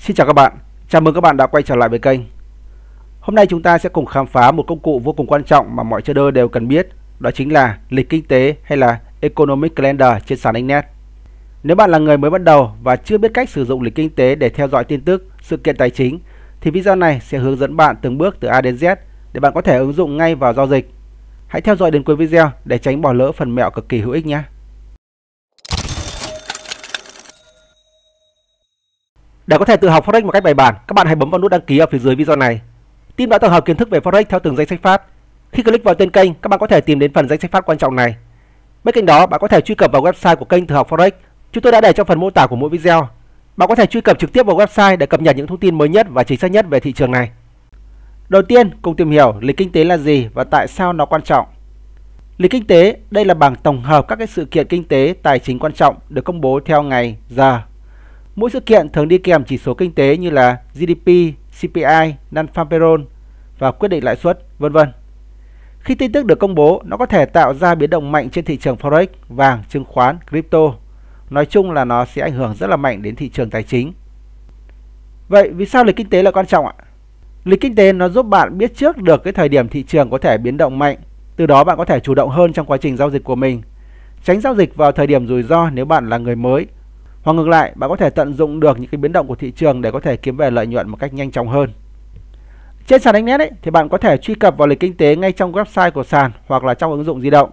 Xin chào các bạn, chào mừng các bạn đã quay trở lại với kênh. Hôm nay chúng ta sẽ cùng khám phá một công cụ vô cùng quan trọng mà mọi trader đều cần biết, đó chính là lịch kinh tế hay là Economic Calendar trên sàn Exnet. Nếu bạn là người mới bắt đầu và chưa biết cách sử dụng lịch kinh tế để theo dõi tin tức, sự kiện tài chính, thì video này sẽ hướng dẫn bạn từng bước từ A đến Z để bạn có thể ứng dụng ngay vào giao dịch. Hãy theo dõi đến cuối video để tránh bỏ lỡ phần mẹo cực kỳ hữu ích nhé. Để có thể tự học Forex một cách bài bản, các bạn hãy bấm vào nút đăng ký ở phía dưới video này. Team đã tổng hợp kiến thức về Forex theo từng danh sách phát. Khi click vào tên kênh, các bạn có thể tìm đến phần danh sách phát quan trọng này. Bên cạnh đó, bạn có thể truy cập vào website của kênh Tự học Forex. Chúng tôi đã để trong phần mô tả của mỗi video. Bạn có thể truy cập trực tiếp vào website để cập nhật những thông tin mới nhất và chính xác nhất về thị trường này. Đầu tiên, cùng tìm hiểu lịch kinh tế là gì và tại sao nó quan trọng. Lịch kinh tế, đây là bảng tổng hợp các sự kiện kinh tế, tài chính quan trọng được công bố theo ngày, giờ. Mỗi sự kiện thường đi kèm chỉ số kinh tế như là GDP, CPI, non-farm payroll và quyết định lãi suất, vân vân. Khi tin tức được công bố, nó có thể tạo ra biến động mạnh trên thị trường Forex, vàng, chứng khoán, crypto. Nói chung là nó sẽ ảnh hưởng rất là mạnh đến thị trường tài chính. Vậy vì sao lịch kinh tế là quan trọng ạ? Lịch kinh tế nó giúp bạn biết trước được cái thời điểm thị trường có thể biến động mạnh. Từ đó bạn có thể chủ động hơn trong quá trình giao dịch của mình. Tránh giao dịch vào thời điểm rủi ro nếu bạn là người mới. Hoặc ngược lại, bạn có thể tận dụng được những cái biến động của thị trường để có thể kiếm về lợi nhuận một cách nhanh chóng hơn. Trên sàn Exnet thì bạn có thể truy cập vào lịch kinh tế ngay trong website của sàn hoặc là trong ứng dụng di động.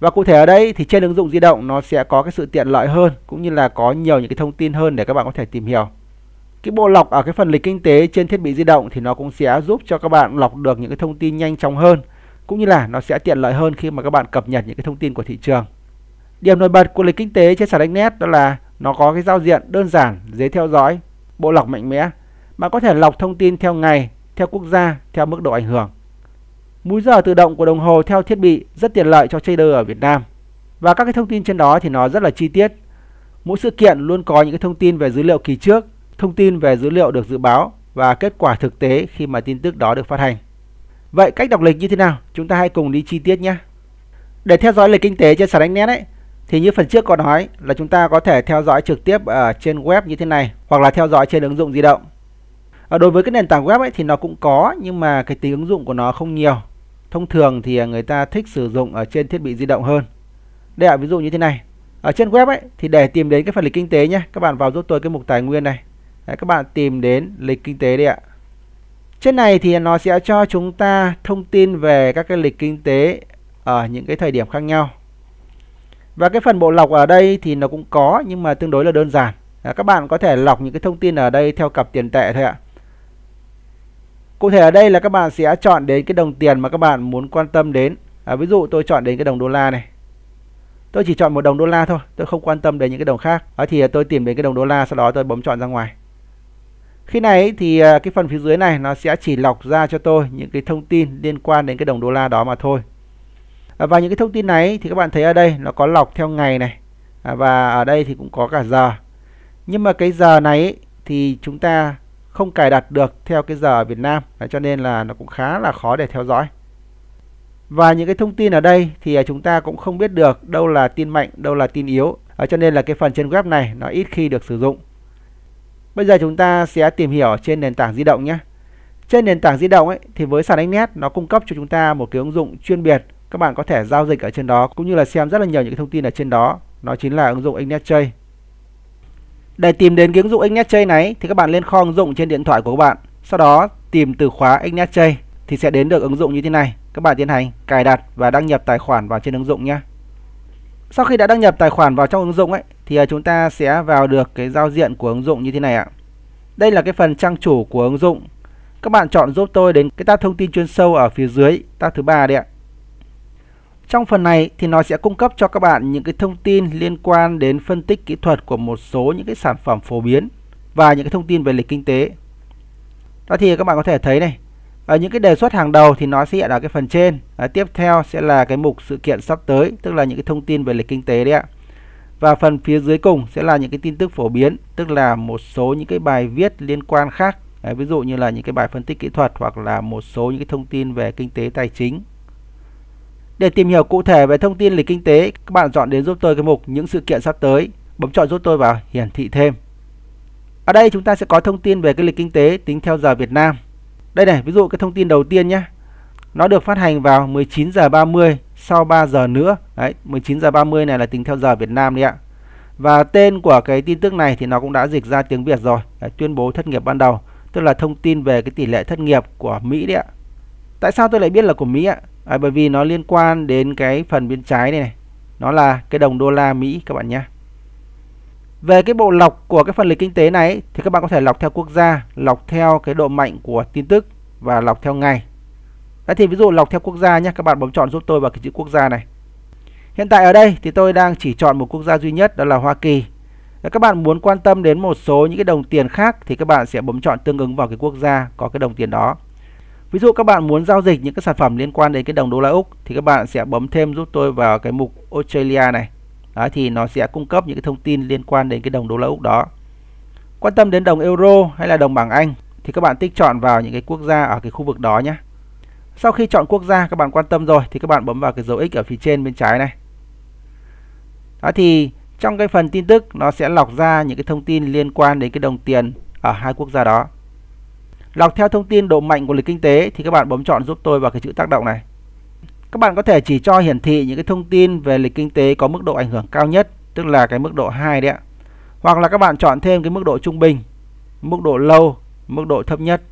Và cụ thể ở đây thì trên ứng dụng di động nó sẽ có cái sự tiện lợi hơn, cũng như là có nhiều những cái thông tin hơn để các bạn có thể tìm hiểu. Cái bộ lọc ở cái phần lịch kinh tế trên thiết bị di động thì nó cũng sẽ giúp cho các bạn lọc được những cái thông tin nhanh chóng hơn, cũng như là nó sẽ tiện lợi hơn khi mà các bạn cập nhật những cái thông tin của thị trường. Điểm nổi bật của lịch kinh tế trên sàn Exnet đó là nó có cái giao diện đơn giản, dễ theo dõi, bộ lọc mạnh mẽ. Bạn có thể lọc thông tin theo ngày, theo quốc gia, theo mức độ ảnh hưởng. Múi giờ tự động của đồng hồ theo thiết bị rất tiện lợi cho trader ở Việt Nam. Và các cái thông tin trên đó thì nó rất là chi tiết. Mỗi sự kiện luôn có những cái thông tin về dữ liệu kỳ trước, thông tin về dữ liệu được dự báo và kết quả thực tế khi mà tin tức đó được phát hành. Vậy cách đọc lịch như thế nào? Chúng ta hãy cùng đi chi tiết nhé. Để theo dõi lịch kinh tế trên sàn Exnet thì như phần trước có nói là chúng ta có thể theo dõi trực tiếp ở trên web như thế này, hoặc là theo dõi trên ứng dụng di động. Đối với cái nền tảng web thì nó cũng có, nhưng mà cái tính ứng dụng của nó không nhiều. Thông thường thì người ta thích sử dụng ở trên thiết bị di động hơn. Đây ví dụ như thế này. Ở trên web thì để tìm đến cái phần lịch kinh tế nhé, các bạn vào giúp tôi cái mục tài nguyên này. Các bạn tìm đến lịch kinh tế đây ạ. Trên này thì nó sẽ cho chúng ta thông tin về các cái lịch kinh tế ở những cái thời điểm khác nhau. Và cái phần bộ lọc ở đây thì nó cũng có, nhưng mà tương đối là đơn giản. Các bạn có thể lọc những cái thông tin ở đây theo cặp tiền tệ thôi ạ. Cụ thể ở đây là các bạn sẽ chọn đến cái đồng tiền mà các bạn muốn quan tâm đến. Ví dụ tôi chọn đến cái đồng đô la này. Tôi chỉ chọn một đồng đô la thôi, tôi không quan tâm đến những cái đồng khác. Thì tôi tìm đến cái đồng đô la, sau đó tôi bấm chọn ra ngoài. Khi này thì cái phần phía dưới này nó sẽ chỉ lọc ra cho tôi những cái thông tin liên quan đến cái đồng đô la đó mà thôi. Và những cái thông tin này thì các bạn thấy ở đây nó có lọc theo ngày này, và ở đây thì cũng có cả giờ. Nhưng mà cái giờ này thì chúng ta không cài đặt được theo cái giờ ở Việt Nam, cho nên là nó cũng khá là khó để theo dõi. Và những cái thông tin ở đây thì chúng ta cũng không biết được đâu là tin mạnh, đâu là tin yếu, cho nên là cái phần trên web này nó ít khi được sử dụng. Bây giờ chúng ta sẽ tìm hiểu trên nền tảng di động nhé. Trên nền tảng di động thì với sàn Exnet nó cung cấp cho chúng ta một cái ứng dụng chuyên biệt. Các bạn có thể giao dịch ở trên đó, cũng như là xem rất là nhiều những cái thông tin ở trên đó. Nó chính là ứng dụng Exnet Trade. Để tìm đến cái ứng dụng Exnet Trade này thì các bạn lên kho ứng dụng trên điện thoại của các bạn. Sau đó tìm từ khóa Exnet Trade thì sẽ đến được ứng dụng như thế này. Các bạn tiến hành cài đặt và đăng nhập tài khoản vào trên ứng dụng nhé. Sau khi đã đăng nhập tài khoản vào trong ứng dụng thì chúng ta sẽ vào được cái giao diện của ứng dụng như thế này ạ. Đây là cái phần trang chủ của ứng dụng. Các bạn chọn giúp tôi đến cái tab thông tin chuyên sâu ở phía dưới, tab thứ 3 đây ạ. Trong phần này thì nó sẽ cung cấp cho các bạn những cái thông tin liên quan đến phân tích kỹ thuật của một số những cái sản phẩm phổ biến và những cái thông tin về lịch kinh tế. Đó thì các bạn có thể thấy này, ở những cái đề xuất hàng đầu thì nó sẽ hiện ở cái phần trên. Tiếp theo sẽ là cái mục sự kiện sắp tới, tức là những cái thông tin về lịch kinh tế đấy ạ. Và phần phía dưới cùng sẽ là những cái tin tức phổ biến, tức là một số những cái bài viết liên quan khác. Ví dụ như là những cái bài phân tích kỹ thuật hoặc là một số những cái thông tin về kinh tế tài chính. Để tìm hiểu cụ thể về thông tin lịch kinh tế, các bạn chọn đến giúp tôi cái mục những sự kiện sắp tới, bấm chọn giúp tôi vào hiển thị thêm. Ở đây chúng ta sẽ có thông tin về cái lịch kinh tế tính theo giờ Việt Nam. Đây này, ví dụ cái thông tin đầu tiên nhé. Nó được phát hành vào 19 giờ 30 sau 3 giờ nữa. Đấy, 19 giờ 30 này là tính theo giờ Việt Nam đấy ạ. Và tên của cái tin tức này thì nó cũng đã dịch ra tiếng Việt rồi. Đấy, tuyên bố thất nghiệp ban đầu, tức là thông tin về cái tỷ lệ thất nghiệp của Mỹ đấy ạ. Tại sao tôi lại biết là của Mỹ ạ? Bởi vì nó liên quan đến cái phần bên trái này, nó là cái đồng đô la Mỹ các bạn nhé. Về cái bộ lọc của cái phần lịch kinh tế này thì các bạn có thể lọc theo quốc gia, lọc theo cái độ mạnh của tin tức và lọc theo ngày. Đấy, thì ví dụ lọc theo quốc gia nhé, các bạn bấm chọn giúp tôi vào cái chữ quốc gia này. Hiện tại ở đây thì tôi đang chỉ chọn một quốc gia duy nhất, đó là Hoa Kỳ. Nếu các bạn muốn quan tâm đến một số những cái đồng tiền khác thì các bạn sẽ bấm chọn tương ứng vào cái quốc gia có cái đồng tiền đó. Ví dụ các bạn muốn giao dịch những cái sản phẩm liên quan đến cái đồng đô la Úc thì các bạn sẽ bấm thêm giúp tôi vào cái mục Australia này. Đó, thì nó sẽ cung cấp những cái thông tin liên quan đến cái đồng đô la Úc đó. Quan tâm đến đồng euro hay là đồng bảng Anh thì các bạn tích chọn vào những cái quốc gia ở cái khu vực đó nhé. Sau khi chọn quốc gia các bạn quan tâm rồi thì các bạn bấm vào cái dấu X ở phía trên bên trái này. Đó, thì trong cái phần tin tức nó sẽ lọc ra những cái thông tin liên quan đến cái đồng tiền ở hai quốc gia đó. Lọc theo thông tin độ mạnh của lịch kinh tế thì các bạn bấm chọn giúp tôi vào cái chữ tác động này. Các bạn có thể chỉ cho hiển thị những cái thông tin về lịch kinh tế có mức độ ảnh hưởng cao nhất, tức là cái mức độ 2 đấy ạ. Hoặc là các bạn chọn thêm cái mức độ trung bình, mức độ low, mức độ thấp nhất.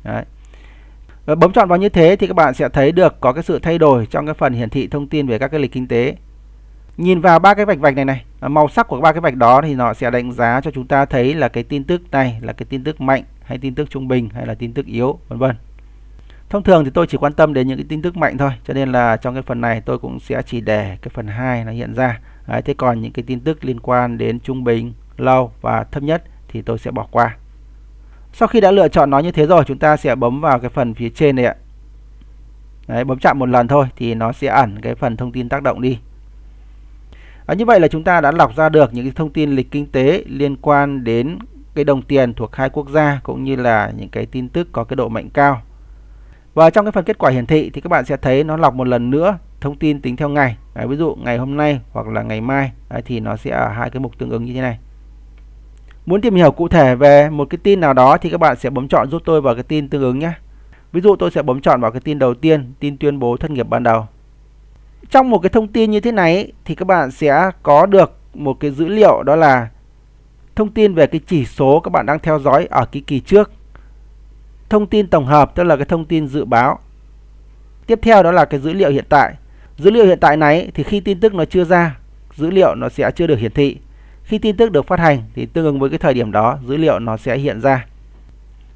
Đấy. Và bấm chọn vào như thế thì các bạn sẽ thấy được có cái sự thay đổi trong cái phần hiển thị thông tin về các cái lịch kinh tế. Nhìn vào ba cái vạch vạch này, màu sắc của ba cái vạch đó thì nó sẽ đánh giá cho chúng ta thấy là cái tin tức này là cái tin tức mạnh hay tin tức trung bình hay là tin tức yếu, vân vân. Thông thường thì tôi chỉ quan tâm đến những cái tin tức mạnh thôi, cho nên là trong cái phần này tôi cũng sẽ chỉ để cái phần 2 nó hiện ra. Đấy, thế còn những cái tin tức liên quan đến trung bình, low và thấp nhất thì tôi sẽ bỏ qua. Sau khi đã lựa chọn nó như thế rồi, chúng ta sẽ bấm vào cái phần phía trên này ạ. Đấy, bấm chạm một lần thôi thì nó sẽ ẩn cái phần thông tin tác động đi. Như vậy là chúng ta đã lọc ra được những cái thông tin lịch kinh tế liên quan đến cái đồng tiền thuộc hai quốc gia cũng như là những cái tin tức có cái độ mạnh cao. Và trong cái phần kết quả hiển thị thì các bạn sẽ thấy nó lọc một lần nữa thông tin tính theo ngày. Đấy, ví dụ ngày hôm nay hoặc là ngày mai. Đấy, thì nó sẽ ở hai cái mục tương ứng như thế này. Muốn tìm hiểu cụ thể về một cái tin nào đó thì các bạn sẽ bấm chọn giúp tôi vào cái tin tương ứng nhé. Ví dụ tôi sẽ bấm chọn vào cái tin đầu tiên, tin tuyên bố thất nghiệp ban đầu. Trong một cái thông tin như thế này thì các bạn sẽ có được một cái dữ liệu, đó là thông tin về cái chỉ số các bạn đang theo dõi ở cái kỳ trước. Thông tin tổng hợp tức là cái thông tin dự báo. Tiếp theo đó là cái dữ liệu hiện tại. Dữ liệu hiện tại này thì khi tin tức nó chưa ra, dữ liệu nó sẽ chưa được hiển thị. Khi tin tức được phát hành thì tương ứng với cái thời điểm đó, dữ liệu nó sẽ hiện ra.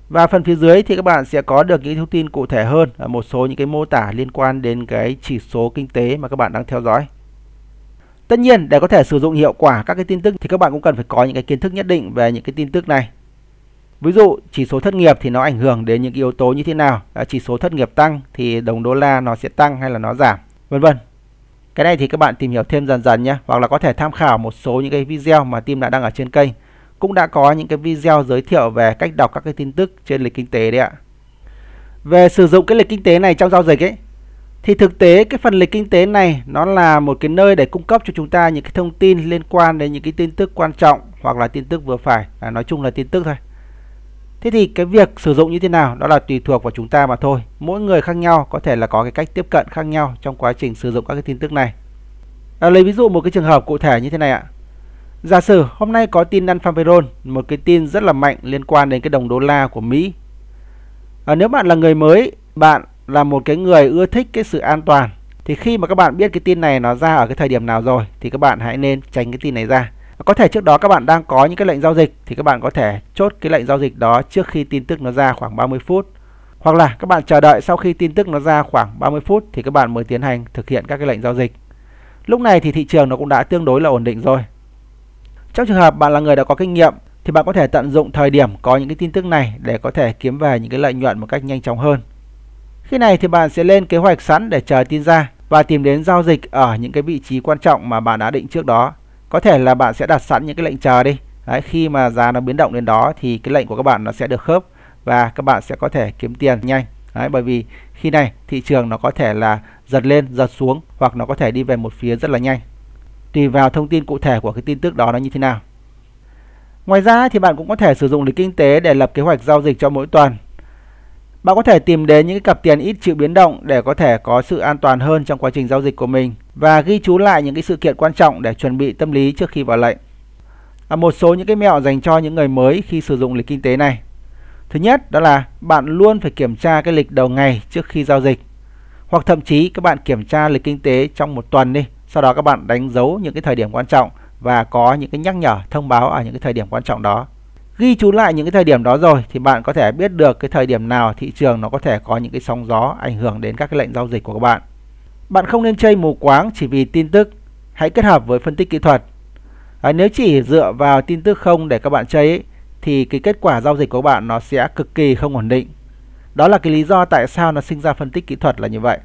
Và phần phía dưới thì các bạn sẽ có được những thông tin cụ thể hơn, một số những cái mô tả liên quan đến cái chỉ số kinh tế mà các bạn đang theo dõi. Tất nhiên để có thể sử dụng hiệu quả các cái tin tức thì các bạn cũng cần phải có những cái kiến thức nhất định về những cái tin tức này. Ví dụ chỉ số thất nghiệp thì nó ảnh hưởng đến những cái yếu tố như thế nào, chỉ số thất nghiệp tăng thì đồng đô la nó sẽ tăng hay là nó giảm, vân vân. Cái này thì các bạn tìm hiểu thêm dần dần nhé, hoặc là có thể tham khảo một số những cái video mà team đã đăng ở trên kênh. Cũng đã có những cái video giới thiệu về cách đọc các cái tin tức trên lịch kinh tế đấy ạ. Về sử dụng cái lịch kinh tế này trong giao dịch ấy, thì thực tế cái phần lịch kinh tế này nó là một cái nơi để cung cấp cho chúng ta những cái thông tin liên quan đến những cái tin tức quan trọng hoặc là tin tức vừa phải, nói chung là tin tức thôi. Thế thì cái việc sử dụng như thế nào đó là tùy thuộc vào chúng ta mà thôi. Mỗi người khác nhau có thể là có cái cách tiếp cận khác nhau trong quá trình sử dụng các cái tin tức này. Lấy ví dụ một cái trường hợp cụ thể như thế này ạ. Giả sử hôm nay có tin non-farm payroll, một cái tin rất là mạnh liên quan đến cái đồng đô la của Mỹ. Nếu bạn là người mới, bạn là một cái người ưa thích cái sự an toàn, thì khi mà các bạn biết cái tin này nó ra ở cái thời điểm nào rồi thì các bạn hãy nên tránh cái tin này ra. Có thể trước đó các bạn đang có những cái lệnh giao dịch thì các bạn có thể chốt cái lệnh giao dịch đó trước khi tin tức nó ra khoảng 30 phút. Hoặc là các bạn chờ đợi sau khi tin tức nó ra khoảng 30 phút thì các bạn mới tiến hành thực hiện các cái lệnh giao dịch. Lúc này thì thị trường nó cũng đã tương đối là ổn định rồi. Trong trường hợp bạn là người đã có kinh nghiệm thì bạn có thể tận dụng thời điểm có những cái tin tức này để có thể kiếm về những cái lợi nhuận một cách nhanh chóng hơn. Khi này thì bạn sẽ lên kế hoạch sẵn để chờ tin ra và tìm đến giao dịch ở những cái vị trí quan trọng mà bạn đã định trước đó. Có thể là bạn sẽ đặt sẵn những cái lệnh chờ đi. Đấy, khi mà giá nó biến động đến đó thì cái lệnh của các bạn nó sẽ được khớp và các bạn sẽ có thể kiếm tiền nhanh. Đấy, bởi vì khi này thị trường nó có thể là giật lên, giật xuống hoặc nó có thể đi về một phía rất là nhanh. Tùy vào thông tin cụ thể của cái tin tức đó nó như thế nào. Ngoài ra thì bạn cũng có thể sử dụng lịch kinh tế để lập kế hoạch giao dịch cho mỗi tuần. Bạn có thể tìm đến những cái cặp tiền ít chịu biến động để có thể có sự an toàn hơn trong quá trình giao dịch của mình và ghi chú lại những cái sự kiện quan trọng để chuẩn bị tâm lý trước khi vào lệnh. Một số những cái mẹo dành cho những người mới khi sử dụng lịch kinh tế này. Thứ nhất đó là bạn luôn phải kiểm tra cái lịch đầu ngày trước khi giao dịch. Hoặc thậm chí các bạn kiểm tra lịch kinh tế trong một tuần đi, sau đó các bạn đánh dấu những cái thời điểm quan trọng và có những cái nhắc nhở thông báo ở những cái thời điểm quan trọng đó. Ghi chú lại những cái thời điểm đó rồi thì bạn có thể biết được cái thời điểm nào thị trường nó có thể có những cái sóng gió ảnh hưởng đến các cái lệnh giao dịch của các bạn. Bạn không nên chơi mù quáng chỉ vì tin tức, hãy kết hợp với phân tích kỹ thuật. Nếu chỉ dựa vào tin tức không để các bạn chơi ấy, thì cái kết quả giao dịch của các bạn nó sẽ cực kỳ không ổn định. Đó là cái lý do tại sao nó sinh ra phân tích kỹ thuật là như vậy.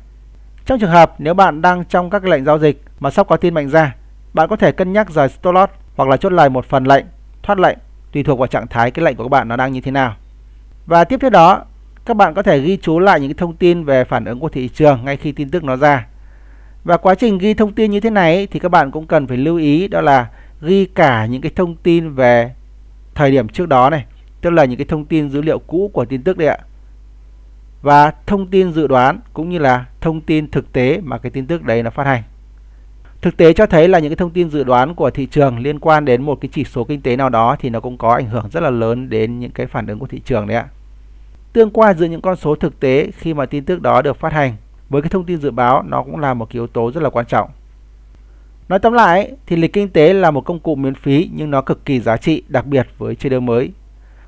Trong trường hợp nếu bạn đang trong các lệnh giao dịch mà sắp có tin mạnh ra, bạn có thể cân nhắc rời stop loss hoặc là chốt lời một phần lệnh, thoát lệnh tùy thuộc vào trạng thái cái lệnh của các bạn nó đang như thế nào. Và tiếp theo đó, các bạn có thể ghi chú lại những cái thông tin về phản ứng của thị trường ngay khi tin tức nó ra. Và quá trình ghi thông tin như thế này thì các bạn cũng cần phải lưu ý đó là ghi cả những cái thông tin về thời điểm trước đó này, tức là những cái thông tin dữ liệu cũ của tin tức đấy ạ. Và thông tin dự đoán cũng như là thông tin thực tế mà cái tin tức đấy nó phát hành. Thực tế cho thấy là những cái thông tin dự đoán của thị trường liên quan đến một cái chỉ số kinh tế nào đó thì nó cũng có ảnh hưởng rất là lớn đến những cái phản ứng của thị trường đấy ạ. Tương quan giữa những con số thực tế khi mà tin tức đó được phát hành với cái thông tin dự báo nó cũng là một cái yếu tố rất là quan trọng. Nói tóm lại thì lịch kinh tế là một công cụ miễn phí nhưng nó cực kỳ giá trị, đặc biệt với trader mới.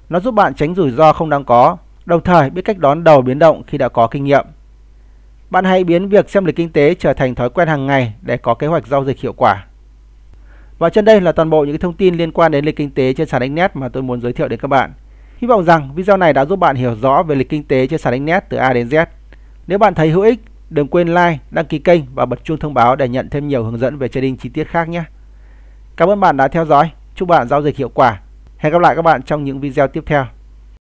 Nó giúp bạn tránh rủi ro không đáng có, đồng thời biết cách đón đầu biến động khi đã có kinh nghiệm. Bạn hãy biến việc xem lịch kinh tế trở thành thói quen hàng ngày để có kế hoạch giao dịch hiệu quả. Và trên đây là toàn bộ những thông tin liên quan đến lịch kinh tế trên sàn Exnet mà tôi muốn giới thiệu đến các bạn. Hy vọng rằng video này đã giúp bạn hiểu rõ về lịch kinh tế trên sàn Exnet từ A đến Z. Nếu bạn thấy hữu ích, đừng quên like, đăng ký kênh và bật chuông thông báo để nhận thêm nhiều hướng dẫn về trading chi tiết khác nhé. Cảm ơn bạn đã theo dõi. Chúc bạn giao dịch hiệu quả. Hẹn gặp lại các bạn trong những video tiếp theo.